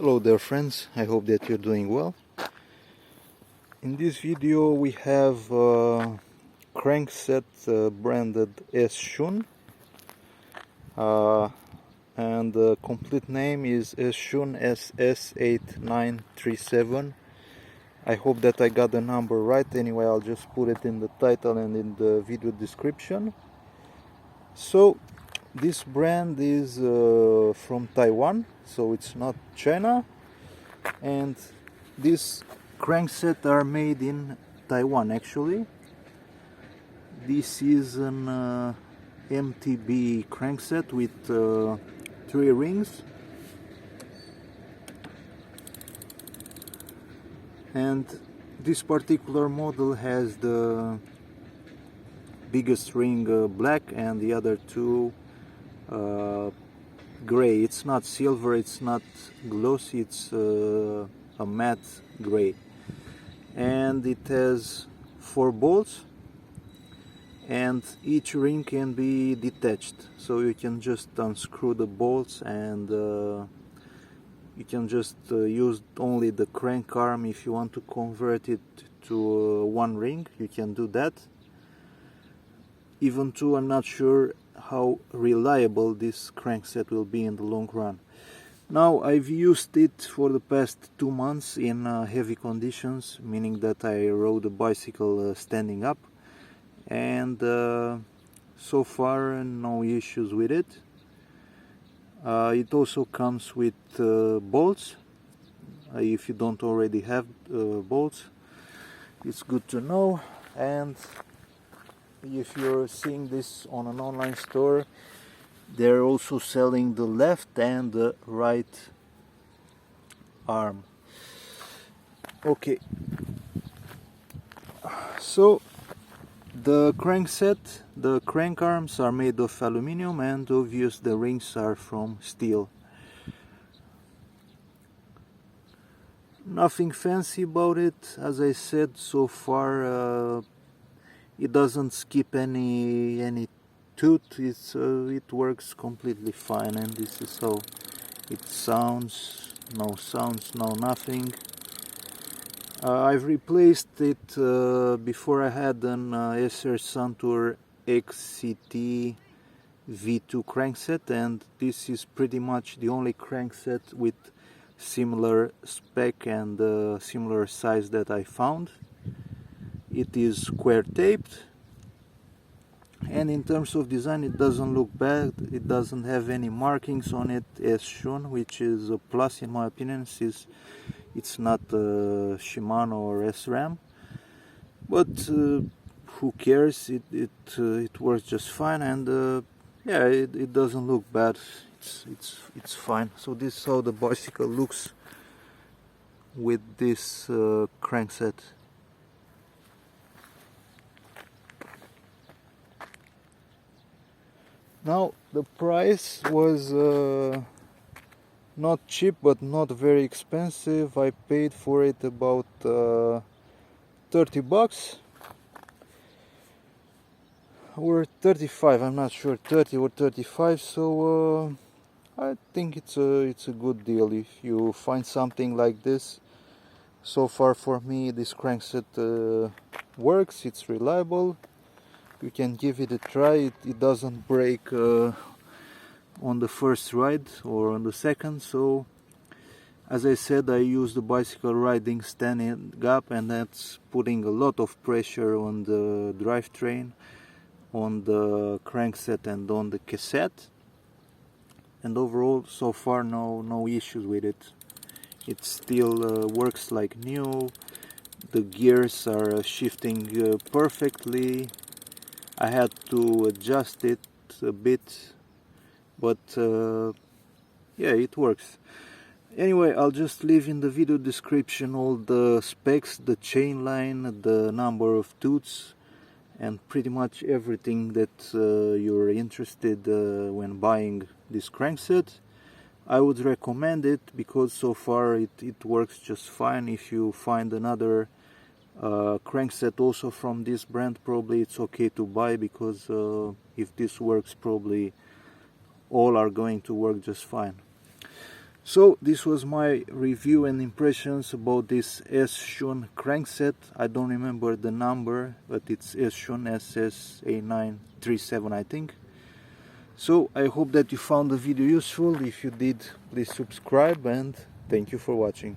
Hello there friends, I hope that you're doing well. In this video we have a crankset branded S-Shun and the complete name is S-Shun SS-8397. I hope that I got the number right. Anyway, I'll just put it in the title and in the video description. So this brand is from Taiwan, so it's not China, and these crankset are made in Taiwan actually. This is an MTB crankset with 3 rings, and this particular model has the biggest ring black and the other two gray. It's not silver, it's not glossy, it's a matte gray, and it has 4 bolts, and each ring can be detached, so you can just unscrew the bolts and you can just use only the crank arm. If you want to convert it to one ring, you can do that. Even though I'm not sure how reliable this crankset will be in the long run. Now, I've used it for the past 2 months in heavy conditions, meaning that I rode a bicycle standing up, and so far no issues with it. It also comes with bolts. If you don't already have bolts, it's good to know. And if you're seeing this on an online store, they're also selling the left and the right arm. Okay, so the crankset, the crank arms are made of aluminum, and obviously the rings are from steel. Nothing fancy about it. As I said, so far it doesn't skip any tooth. It works completely fine, and this is how it sounds. No sounds, no nothing. I've replaced it before. I had an S-Shun XCT V2 crankset, and this is pretty much the only crankset with similar spec and similar size that I found. It is square taped, and in terms of design it doesn't look bad. It doesn't have any markings on it. S-Shun, which is a plus in my opinion, since it's not Shimano or SRAM, but who cares? It works just fine, and yeah, it doesn't look bad. It's fine. So this is how the bicycle looks with this crankset. Now, the price was not cheap, but not very expensive. I paid for it about 30 bucks or 35, I'm not sure, 30 or 35. So I think it's a good deal if you find something like this. So far for me, this crankset works. It's reliable. You can give it a try. It doesn't break on the first ride or on the second. So as I said, I use the bicycle riding standing up, and that's putting a lot of pressure on the drivetrain, on the crankset and on the cassette, and overall so far no issues with it. It still works like new. The gears are shifting perfectly. I had to adjust it a bit, but yeah, it works. Anyway, I'll just leave in the video description all the specs, the chain line, the number of tooths, and pretty much everything that you're interested when buying this crankset. I would recommend it because so far it works just fine. If you find another crankset also from this brand, probably it's okay to buy, because if this works, probably all are going to work just fine. So this was my review and impressions about this S-Shun crankset. I don't remember the number, but it's S-Shun SS-8397, I think. So I hope that you found the video useful. If you did, please subscribe, and thank you for watching.